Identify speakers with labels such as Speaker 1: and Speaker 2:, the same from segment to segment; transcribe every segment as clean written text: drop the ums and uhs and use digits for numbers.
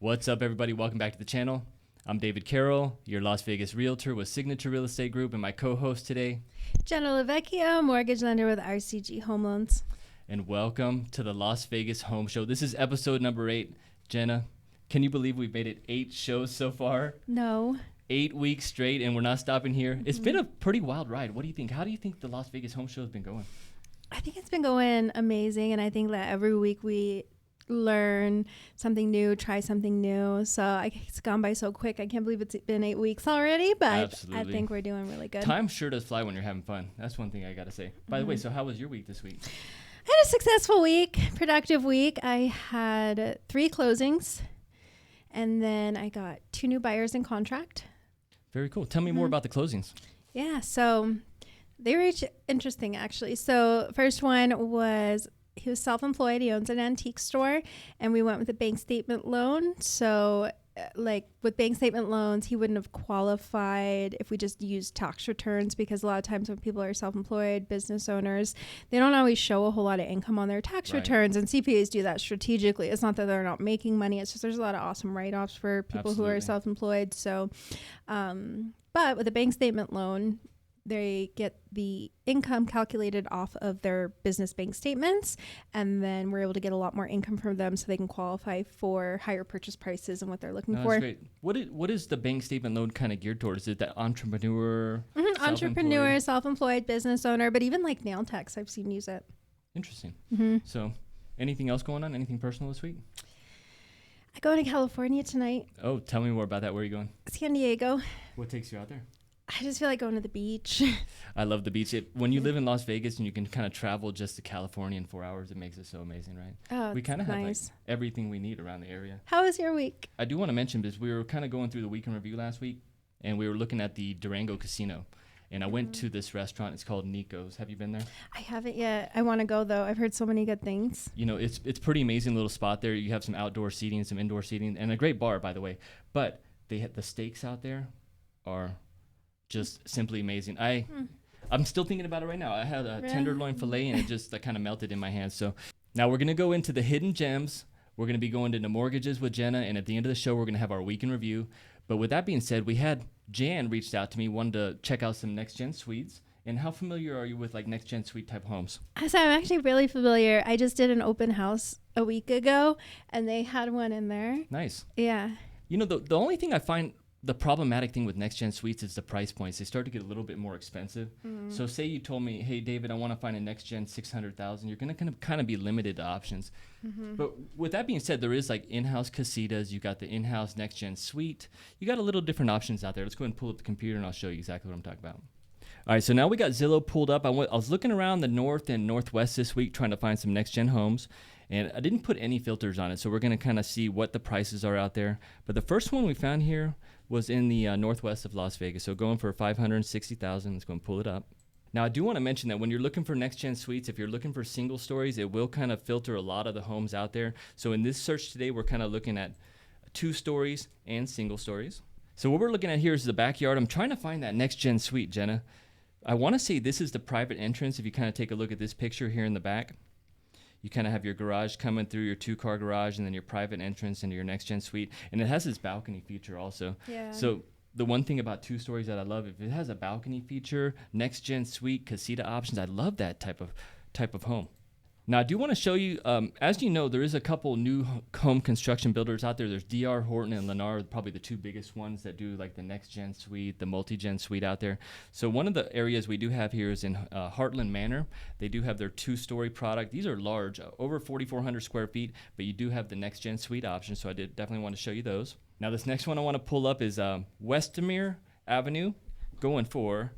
Speaker 1: What's up, everybody? Welcome back to the channel. I'm David Carroll, your Las Vegas realtor with Signature Real Estate Group, and my co-host today.
Speaker 2: Jenna.Lavecchia, mortgage lender with RCG Home Loans.
Speaker 1: And welcome to the Las Vegas Home Show. This is episode number 8. Jenna, can you believe we've made it 8 shows so far?
Speaker 2: No.
Speaker 1: 8 weeks straight, and we're not stopping here. Mm-hmm. It's been a pretty wild ride. What do you think? How do you think the Las Vegas Home Show has been going?
Speaker 2: I think it's been going amazing, and I think that every week we learn something new, try something new. So it's gone by so quick. I can't believe it's been 8 weeks already, but I think we're doing really good.
Speaker 1: Time sure does fly when you're having fun. That's one thing I got to say. By the way, so how was your week this week?
Speaker 2: I had a successful week, productive week. I had 3 closings, and then I got 2 new buyers in contract.
Speaker 1: Very cool. Tell me more about the closings.
Speaker 2: Yeah, so they were interesting, actually. So first one was, he was self-employed. He owns an antique store, and we went with a bank statement loan. So like with bank statement loans, he wouldn't have qualified if we just used tax returns, because a lot of times when people are self-employed business owners, they don't always show a whole lot of income on their tax returns, and CPAs do that strategically. It's not that they're not making money. It's just there's a lot of awesome write-offs for people who are self-employed. So, but with a bank statement loan, they get the income calculated off of their business bank statements, and then we're able to get a lot more income from them so they can qualify for higher purchase prices and what they're looking for.
Speaker 1: That's great. What is the bank statement loan kind of geared towards? Is it that entrepreneur?
Speaker 2: Entrepreneur, self-employed business owner, but even like nail techs I've seen use it.
Speaker 1: Interesting. So anything else going on? Anything personal this week?
Speaker 2: I go to California tonight.
Speaker 1: Oh, tell me more about that. Where are you going?
Speaker 2: San Diego.
Speaker 1: What takes you out there?
Speaker 2: I just feel like going to the beach.
Speaker 1: I love the beach. When you live in Las Vegas and you can kind of travel just to California in 4 hours, it makes it so amazing, right?
Speaker 2: Oh,
Speaker 1: we kind of have like everything we need around the area.
Speaker 2: How was your week?
Speaker 1: I do want to mention this. We were kind of going through the weekend review last week, and we were looking at the Durango Casino. And I went to this restaurant. It's called Nico's. Have you been there?
Speaker 2: I haven't yet. I want to go, though. I've heard so many good things.
Speaker 1: You know, it's pretty amazing little spot there. You have some outdoor seating, some indoor seating, and a great bar, by the way. But they had the steaks out there are just simply amazing. I'm still thinking about it right now. I had a tenderloin filet, and it just kind of melted in my hands. So now we're going to go into the hidden gems. We're going to be going into mortgages with Jenna, and at the end of the show, we're going to have our week in review. But with that being said, we had Jan reached out to me, wanted to check out some next-gen suites. And how familiar are you with like next-gen suite type homes?
Speaker 2: So I'm actually really familiar. I just did an open house a week ago, and they had one in there.
Speaker 1: Nice.
Speaker 2: Yeah.
Speaker 1: You know, the only thing I find the problematic thing with next-gen suites is the price points. They start to get a little bit more expensive. So say you told me, hey, David, I want to find a next-gen $600,000. You're going to kind of be limited to options. But with that being said, there is like in-house casitas. You got the in-house next-gen suite. You got a little different options out there. Let's go ahead and pull up the computer, and I'll show you exactly what I'm talking about. All right, so now we got Zillow pulled up. I was looking around the north and northwest this week trying to find some next-gen homes. And I didn't put any filters on it, so we're going to kind of see what the prices are out there. But the first one we found here was in the northwest of Las Vegas, so going for $560,000. Let's go and pull it up. Now, I do want to mention that when you're looking for next-gen suites, if you're looking for single stories, it will kind of filter a lot of the homes out there. So in this search today, we're kind of looking at 2 stories and single stories. So what we're looking at here is the backyard. I'm trying to find that next-gen suite, Jenna. I want to say this is the private entrance. If you kind of take a look at this picture here in the back, you kind of have your garage coming through, your 2-car garage, and then your private entrance into your next-gen suite. And it has this balcony feature also. Yeah. So the one thing about 2 stories that I love, if it has a balcony feature, next-gen suite, casita options, I love that type of home. Now, I do want to show you, as you know, there is a couple new home construction builders out there. There's DR Horton and Lennar, probably the 2 biggest ones that do like the next-gen suite, the multi-gen suite out there. So one of the areas we do have here is in Heartland Manor. They do have their 2-story product. These are large, over 4,400 square feet, but you do have the next-gen suite option, so I did definitely want to show you those. Now, this next one I want to pull up is Westemere Avenue, going for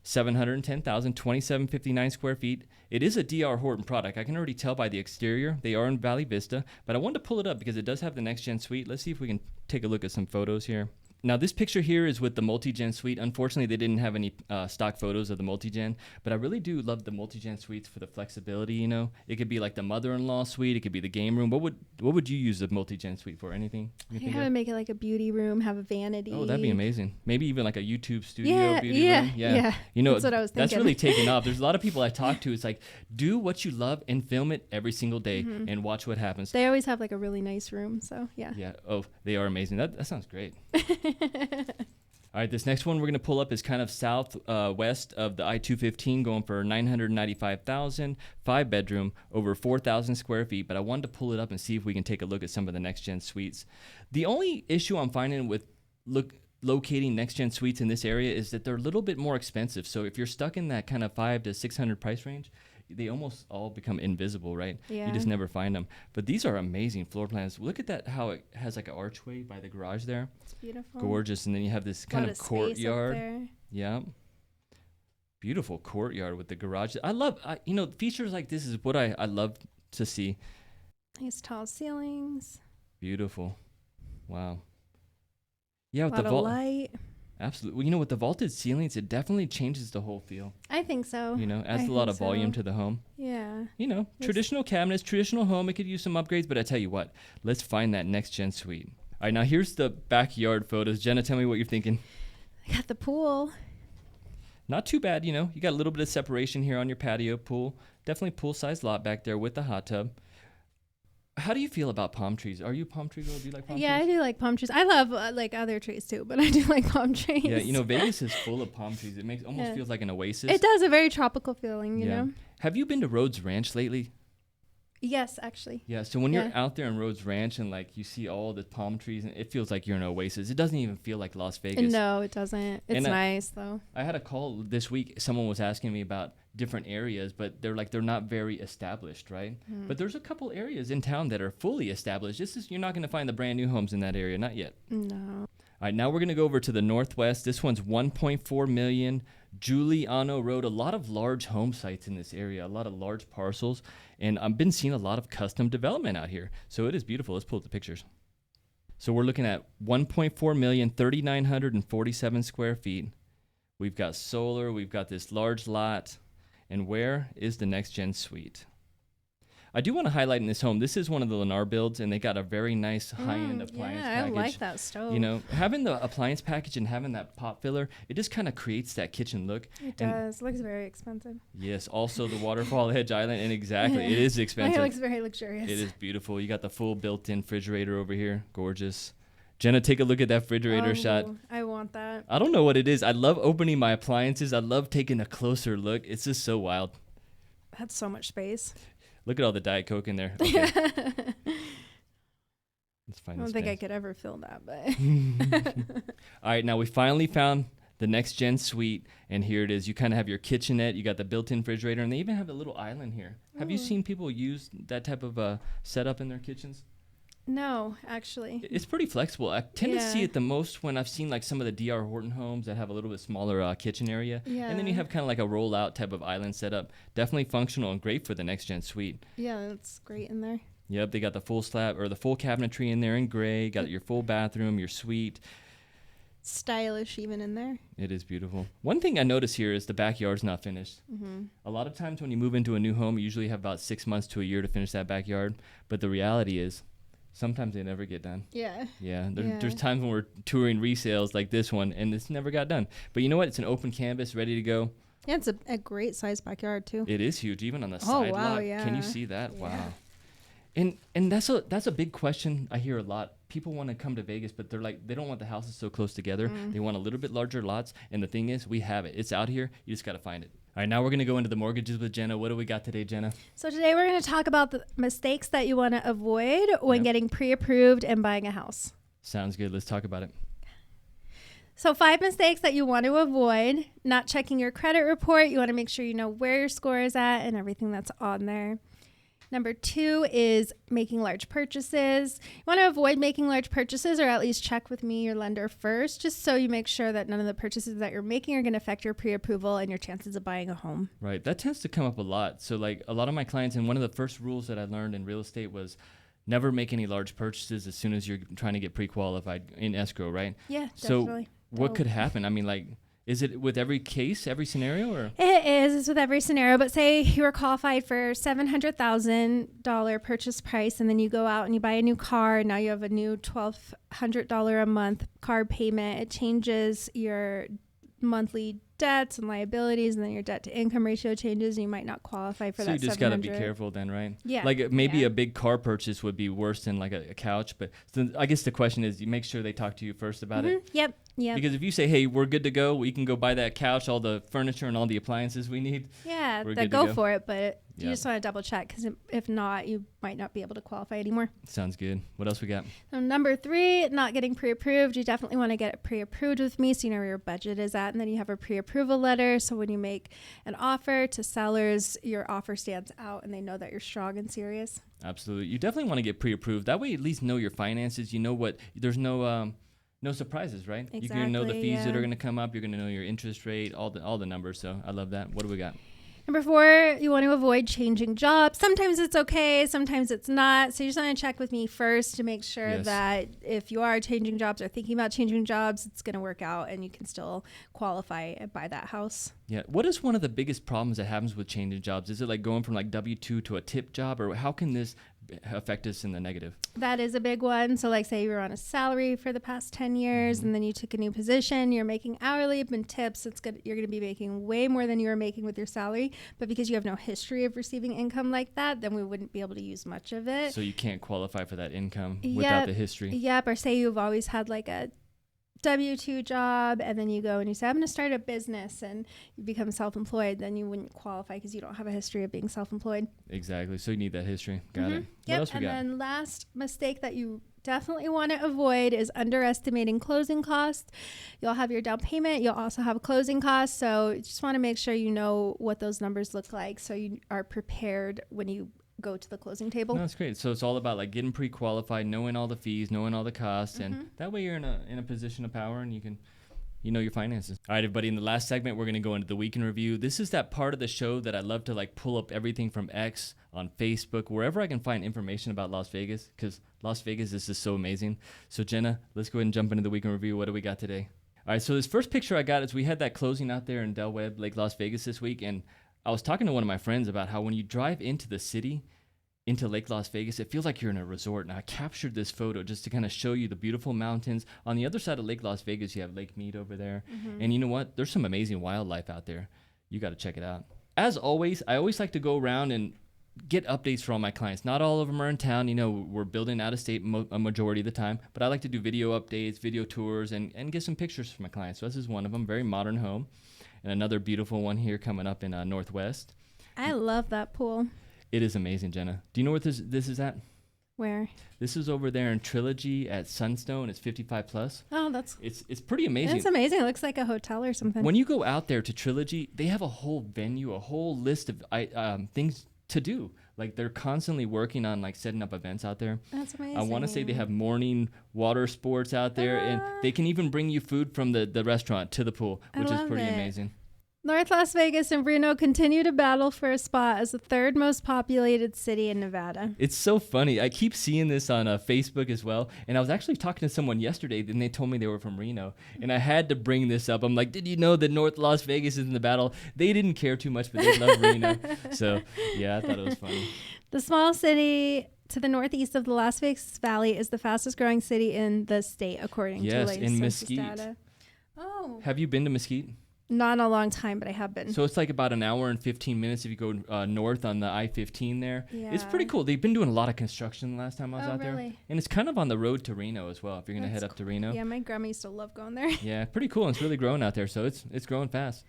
Speaker 1: $710,000, 2,759 square feet. It is a DR Horton product. I can already tell by the exterior. They are in Valley Vista, but I wanted to pull it up because it does have the next-gen suite. Let's see if we can take a look at some photos here. Now, this picture here is with the multi-gen suite. Unfortunately, they didn't have any stock photos of the multi-gen, but I really do love the multi-gen suites for the flexibility, you know. It could be like the mother-in-law suite. It could be the game room. What would you use the multi-gen suite for? Anything?
Speaker 2: You have to make it like a beauty room, have a vanity.
Speaker 1: Oh, that'd be amazing. Maybe even like a YouTube studio beauty room.
Speaker 2: Yeah.
Speaker 1: You know,
Speaker 2: that's what I was thinking.
Speaker 1: That's really taken off. There's a lot of people I talk to. It's like, do what you love and film it every single day and watch what happens.
Speaker 2: They always have like a really nice room, so yeah.
Speaker 1: Yeah. Oh, they are amazing. That sounds great. All right, this next one we're going to pull up is kind of southwest of the I-215, going for $995,000, 5-bedroom, over 4,000 square feet. But I wanted to pull it up and see if we can take a look at some of the next-gen suites. The only issue I'm finding with locating next-gen suites in this area is that they're a little bit more expensive. So if you're stuck in that kind of $500 to $600 price range, they almost all become invisible, right?
Speaker 2: Yeah.
Speaker 1: You just never find them. But these are amazing floor plans. Look at that, how it has like an archway by the garage there.
Speaker 2: It's beautiful.
Speaker 1: Gorgeous. And then you have this kind of courtyard. Yeah. Beautiful courtyard with the garage. I love, features like this is what I love to see.
Speaker 2: Nice tall ceilings.
Speaker 1: Beautiful. Wow. Yeah, with
Speaker 2: a lot of light.
Speaker 1: Absolutely. Well, with the vaulted ceilings, it definitely changes the whole feel.
Speaker 2: I think so.
Speaker 1: Adds a lot of volume to the home.
Speaker 2: Yeah.
Speaker 1: Traditional cabinets, traditional home, it could use some upgrades, but I tell you what, let's find that next gen suite. All right, now here's the backyard photos. Jenna, tell me what you're thinking.
Speaker 2: I got the pool.
Speaker 1: Not too bad, you got a little bit of separation here on your patio pool. Definitely pool-sized lot back there with the hot tub. How do you feel about palm trees? Are you a palm tree girl? Do you like palm trees?
Speaker 2: Yeah, I do like palm trees. I love other trees too, but I do like palm trees.
Speaker 1: Yeah, Vegas is full of palm trees. It almost feels like an oasis.
Speaker 2: It does, a very tropical feeling, you know.
Speaker 1: Have you been to Rhodes Ranch lately?
Speaker 2: Yes, actually.
Speaker 1: Yeah, so when you're out there in Rhodes Ranch and you see all the palm trees, and it feels like you're in an oasis. It doesn't even feel like Las Vegas.
Speaker 2: No, it doesn't. It's nice though.
Speaker 1: I had a call this week. Someone was asking me about different areas, but they're not very established, right? But there's a couple areas in town that are fully established. You're not going to find the brand new homes in that area, not yet.
Speaker 2: No.
Speaker 1: All right, now we're going to go over to the northwest. This one's $1.4 million, Giuliano Road. A lot of large home sites in this area, a lot of large parcels, and I've been seeing a lot of custom development out here. So it is beautiful. Let's pull up the pictures. So we're looking at $1.4 million, 3,947 square feet. We've got solar. We've got this large lot. And where is the next gen suite? I do want to highlight in this home, this is one of the Lennar builds, and they got a very nice high-end appliance package.
Speaker 2: I like that stove.
Speaker 1: Having the appliance package and having that pot filler, it just kind of creates that kitchen look.
Speaker 2: It does. It looks very expensive.
Speaker 1: Yes, also the waterfall edge island, and exactly, it is expensive.
Speaker 2: It looks very luxurious.
Speaker 1: It is beautiful. You got the full built-in refrigerator over here. Gorgeous. Jenna, take a look at that refrigerator shot.
Speaker 2: I want that.
Speaker 1: I don't know what it is. I love opening my appliances. I love taking a closer look. It's just so wild.
Speaker 2: That's so much space.
Speaker 1: Look at all the Diet Coke in there. Okay. Let's find
Speaker 2: I don't think I could ever fill that, but.
Speaker 1: All right, now we finally found the next gen suite, and here it is. You kind of have your kitchenette, you got the built-in refrigerator, and they even have a little island here. Have you seen people use that type of setup in their kitchens?
Speaker 2: No, actually.
Speaker 1: It's pretty flexible. I tend to see it the most when I've seen some of the D.R. Horton homes that have a little bit smaller kitchen area. Yeah. And then you have kind of like a roll-out type of island setup. Definitely functional and great for the next-gen suite.
Speaker 2: Yeah, that's great in there.
Speaker 1: Yep, they got the full slab or the full cabinetry in there in gray. Got your full bathroom, your suite.
Speaker 2: Stylish even in there.
Speaker 1: It is beautiful. One thing I notice here is the backyard's not finished. A lot of times when you move into a new home, you usually have about 6 months to a year to finish that backyard. But the reality is, sometimes they never get done.
Speaker 2: Yeah.
Speaker 1: There's times when we're touring resales like this one, and it's never got done. But you know what? It's an open canvas, ready to go.
Speaker 2: Yeah, it's a great size backyard too.
Speaker 1: It is huge, even on the side lot.
Speaker 2: Yeah.
Speaker 1: Can you see that? Yeah. Wow. And that's a big question I hear a lot. People want to come to Vegas, but they don't want the houses so close together. They want a little bit larger lots. And the thing is, we have it. It's out here. You just got to find it. All right, now we're going to go into the mortgages with Jenna. What do we got today, Jenna?
Speaker 2: So today we're going to talk about the mistakes that you want to avoid when getting pre-approved and buying a house.
Speaker 1: Sounds good. Let's talk about it.
Speaker 2: So 5 mistakes that you want to avoid: not checking your credit report. You want to make sure you know where your score is at and everything that's on there. Number 2 is making large purchases. You want to avoid making large purchases, or at least check with me, your lender, first, just so you make sure that none of the purchases that you're making are going to affect your pre-approval and your chances of buying a home.
Speaker 1: Right. That tends to come up a lot. So a lot of my clients, and one of the first rules that I learned in real estate was never make any large purchases as soon as you're trying to get pre-qualified in escrow, right?
Speaker 2: Yeah,
Speaker 1: so
Speaker 2: definitely.
Speaker 1: What could happen? I mean, like, is it with every case, every scenario, or?
Speaker 2: It is. It's with every scenario. But say you were qualified for $700,000 purchase price, and then you go out and you buy a new car. And now you have a new $1,200 a month car payment. It changes your monthly debts and liabilities, and then your debt to income ratio changes, and you might not qualify for that.
Speaker 1: So you just got to be careful then, right?
Speaker 2: Yeah.
Speaker 1: Like maybe a big car purchase would be worse than like a couch. But so I guess the question is, you make sure they talk to you first about it.
Speaker 2: Yep.
Speaker 1: Because if you say, hey, we're good to go, we can go buy that couch, all the furniture and all the appliances we need.
Speaker 2: Yeah, they go for it, but you just want to double check, because if not, you might not be able to qualify anymore.
Speaker 1: Sounds good. What else we got?
Speaker 2: So number 3, not getting pre-approved. You definitely want to get it pre-approved with me so you know where your budget is at, and then you have a pre-approval letter. So when you make an offer to sellers, your offer stands out and they know that you're strong and serious.
Speaker 1: Absolutely. You definitely want to get pre-approved. That way you at least know your finances. You know what, there's no surprises, right?
Speaker 2: Exactly,
Speaker 1: you're going to know the fees that are going to come up. You're going to know your interest rate, all the numbers. So I love that. What do we got?
Speaker 2: Number 4, you want to avoid changing jobs. Sometimes it's okay, sometimes it's not. So you just want to check with me first to make sure that if you are changing jobs or thinking about changing jobs, it's going to work out and you can still qualify and buy that house.
Speaker 1: Yeah. What is one of the biggest problems that happens with changing jobs? Is it like going from like W-2 to a tip job, or how can this affect us in the negative?
Speaker 2: That is a big one. So like say you were on a salary for the past 10 years and then you took a new position, you're making hourly and tips. You're going to be making way more than you were making with your salary. But because you have no history of receiving income like that, then we wouldn't be able to use much of it.
Speaker 1: So you can't qualify for that income without the history.
Speaker 2: Yep. Or say you've always had like a W-2 job, and then you go and you say, I'm going to start a business, and you become self-employed, then you wouldn't qualify because you don't have a history of being self-employed.
Speaker 1: Exactly. So you need that history. Got it.
Speaker 2: Yep.
Speaker 1: What else we got?
Speaker 2: And then last mistake that you definitely want to avoid is underestimating closing costs. You'll have your down payment. You'll also have closing costs. So you just want to make sure you know what those numbers look like so you are prepared when you go to the closing table.
Speaker 1: No, that's great. So it's all about like getting pre-qualified, knowing all the fees, knowing all the costs, and that way you're in a position of power and you know your finances. All right, everybody, in the last segment, we're going to go into the week in review. This is that part of the show that I love to like pull up everything from X, on Facebook, wherever I can find information about Las Vegas, because Las Vegas is just so amazing. So Jenna, let's go ahead and jump into the week in review. What do we got today? All right, so this first picture I got is we had that closing out there in Del Webb, Lake Las Vegas this week, and I was talking to one of my friends about how when you drive into the city, into Lake Las Vegas, it feels like you're in a resort. And I captured this photo just to kind of show you the beautiful mountains. On the other side of Lake Las Vegas, you have Lake Mead over there. And you know what? There's some amazing wildlife out there. You got to check it out. As always, I always like to go around and get updates for all my clients. Not all of them are in town. You know, we're building out of state a majority of the time, but I like to do video updates, video tours, and get some pictures for my clients. So this is one of them, very modern home. And another beautiful one here coming up in Northwest.
Speaker 2: I love that pool.
Speaker 1: It is amazing, Jenna. Do you know where this is at?
Speaker 2: Where?
Speaker 1: This is over there in Trilogy at Sunstone. It's 55 plus.
Speaker 2: Oh,
Speaker 1: it's pretty amazing.
Speaker 2: It's amazing. It looks like a hotel or something.
Speaker 1: When you go out there to Trilogy, they have a whole venue, a whole list of things to do. Like they're constantly working on like setting up events out there.
Speaker 2: That's amazing.
Speaker 1: I want to say they have morning water sports out there, and they can even bring you food from the restaurant to the pool, which is pretty amazing.
Speaker 2: North Las Vegas and Reno continue to battle for a spot as the third most populated city in Nevada.
Speaker 1: It's so funny. I keep seeing this on Facebook as well. And I was actually talking to someone yesterday, and they told me they were from Reno. And I had to bring this up. I'm like, did you know that North Las Vegas is in the battle? They didn't care too much, but they love Reno. So, yeah, I thought it was funny.
Speaker 2: The small city to the northeast of the Las Vegas Valley is the fastest growing city in the state, according to latest
Speaker 1: in
Speaker 2: census
Speaker 1: Mesquite.
Speaker 2: data. Oh.
Speaker 1: Have you been to Mesquite?
Speaker 2: Not in a long time, but I have been.
Speaker 1: So it's like about an hour and 15 minutes if you go north on the I-15 there.
Speaker 2: Yeah.
Speaker 1: It's pretty cool. They've been doing a lot of construction the last time I was out
Speaker 2: really?
Speaker 1: there. And it's kind of on the road to Reno as well, if you're going to head up to Reno.
Speaker 2: Yeah, my grandma used to love going there.
Speaker 1: Yeah, pretty cool. And it's really growing out there, so it's growing fast.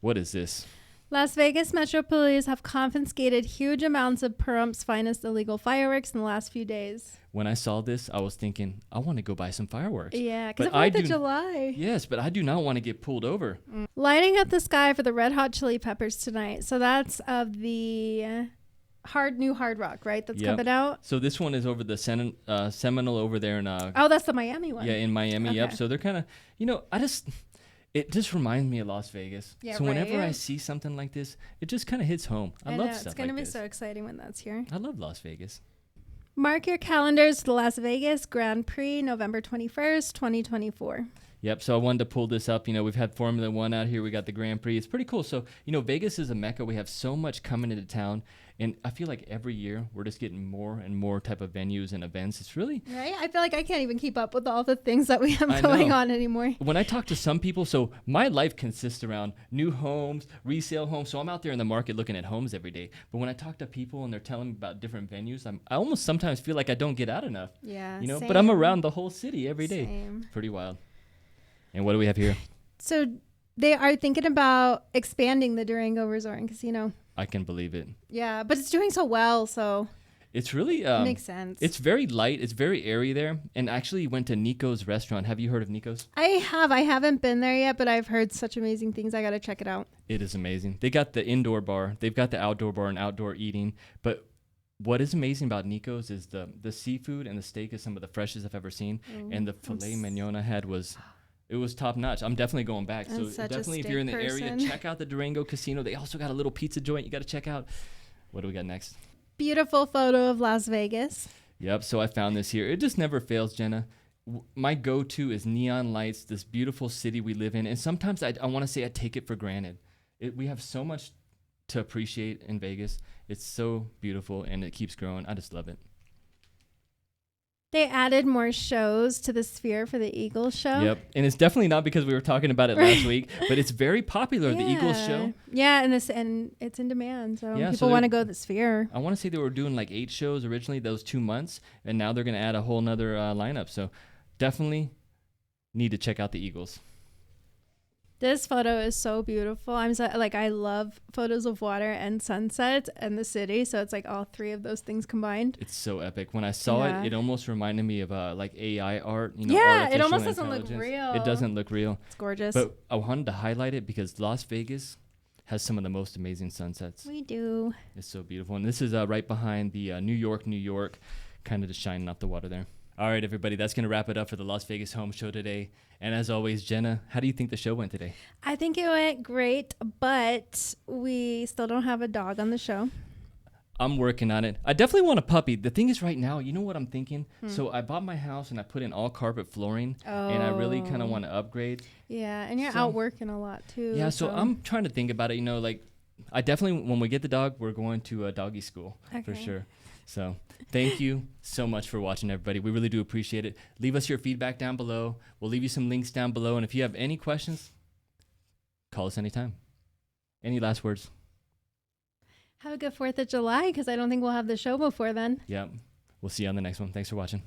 Speaker 1: What is this?
Speaker 2: Las Vegas Metro Police have confiscated huge amounts of Pahrumps' finest illegal fireworks in the last few days.
Speaker 1: When I saw this, I was thinking, I want to go buy some fireworks.
Speaker 2: Yeah, because of 4th of July.
Speaker 1: Yes, but I do not want to get pulled over.
Speaker 2: Lighting up the sky for the Red Hot Chili Peppers tonight. So that's of the new Hard Rock, right? That's coming out.
Speaker 1: So this one is over the Seminole over there in
Speaker 2: that's the Miami one.
Speaker 1: Yeah, in Miami. Okay. Yep. So they're kind of, it just reminds me of Las Vegas.
Speaker 2: Yeah,
Speaker 1: so whenever I see something like this, it just kind of hits home. I love stuff like this.
Speaker 2: It's going to be so exciting when that's here.
Speaker 1: I love Las Vegas.
Speaker 2: Mark your calendars for the Las Vegas Grand Prix, November 21st, 2024.
Speaker 1: Yep. So I wanted to pull this up. We've had Formula One out here. We got the Grand Prix. It's pretty cool. So, Vegas is a mecca. We have so much coming into town. And I feel like every year we're just getting more and more type of venues and events. It's really...
Speaker 2: Right? I feel like I can't even keep up with all the things that we have going on anymore.
Speaker 1: When I talk to some people, so my life consists around new homes, resale homes. So I'm out there in the market looking at homes every day. But when I talk to people and they're telling me about different venues, I almost sometimes feel like I don't get out enough.
Speaker 2: Yeah,
Speaker 1: same. But I'm around the whole city every day.
Speaker 2: Same.
Speaker 1: Pretty wild. And what do we have here?
Speaker 2: So they are thinking about expanding the Durango Resort and Casino.
Speaker 1: I can believe it.
Speaker 2: Yeah, but it's doing so well, so
Speaker 1: it's really
Speaker 2: makes sense.
Speaker 1: It's very light. It's very airy there. And actually went to Nico's restaurant. Have you heard of Nico's?
Speaker 2: I have. I haven't been there yet, but I've heard such amazing things. I got to check it out.
Speaker 1: It is amazing. They got the indoor bar. They've got the outdoor bar and outdoor eating. But what is amazing about Nico's is the seafood and the steak is some of the freshest I've ever seen. And the filet mignon I had was... It was top notch. I'm definitely going back. So definitely if you're in the area, check out the Durango Casino. They also got a little pizza joint you got to check out. What do we got next?
Speaker 2: Beautiful photo of Las Vegas.
Speaker 1: Yep. So I found this here. It just never fails, Jenna. My go-to is neon lights, this beautiful city we live in. And sometimes I want to say I take it for granted. We have so much to appreciate in Vegas. It's so beautiful and it keeps growing. I just love it.
Speaker 2: They added more shows to the Sphere for the Eagles show.
Speaker 1: Yep. And it's definitely not because we were talking about it last week, but it's very popular, the Eagles show.
Speaker 2: Yeah, and it's in demand. So people want to go to the Sphere.
Speaker 1: I want to say they were doing like 8 shows originally, those 2 months, and now they're going to add a whole nother lineup. So definitely need to check out the Eagles.
Speaker 2: This photo is so beautiful. I love photos of water and sunsets and the city. So it's like all 3 of those things combined.
Speaker 1: It's so epic. When I saw it, it almost reminded me of like AI art.
Speaker 2: Yeah, it almost doesn't look real.
Speaker 1: It doesn't look real.
Speaker 2: It's gorgeous.
Speaker 1: But I wanted to highlight it because Las Vegas has some of the most amazing sunsets.
Speaker 2: We do.
Speaker 1: It's so beautiful. And this is right behind the New York, kind of just shining off the water there. All right, everybody, that's going to wrap it up for the Las Vegas Home Show today. And as always, Jenna, how do you think the show went today?
Speaker 2: I think it went great, but we still don't have a dog on the show.
Speaker 1: I'm working on it. I definitely want a puppy. The thing is right now, you know what I'm thinking? So I bought my house and I put in all carpet flooring, and I really kind of want to upgrade.
Speaker 2: Yeah, and you're out working a lot too.
Speaker 1: Yeah, so I'm trying to think about it. I definitely, when we get the dog, we're going to a doggy school for sure. So thank you so much for watching, everybody. We really do appreciate it. Leave us your feedback down below. We'll leave you some links down below. And if you have any questions, call us anytime. Any last words?
Speaker 2: Have a good 4th of July, because I don't think we'll have the show before then.
Speaker 1: Yeah. We'll see you on the next one. Thanks for watching.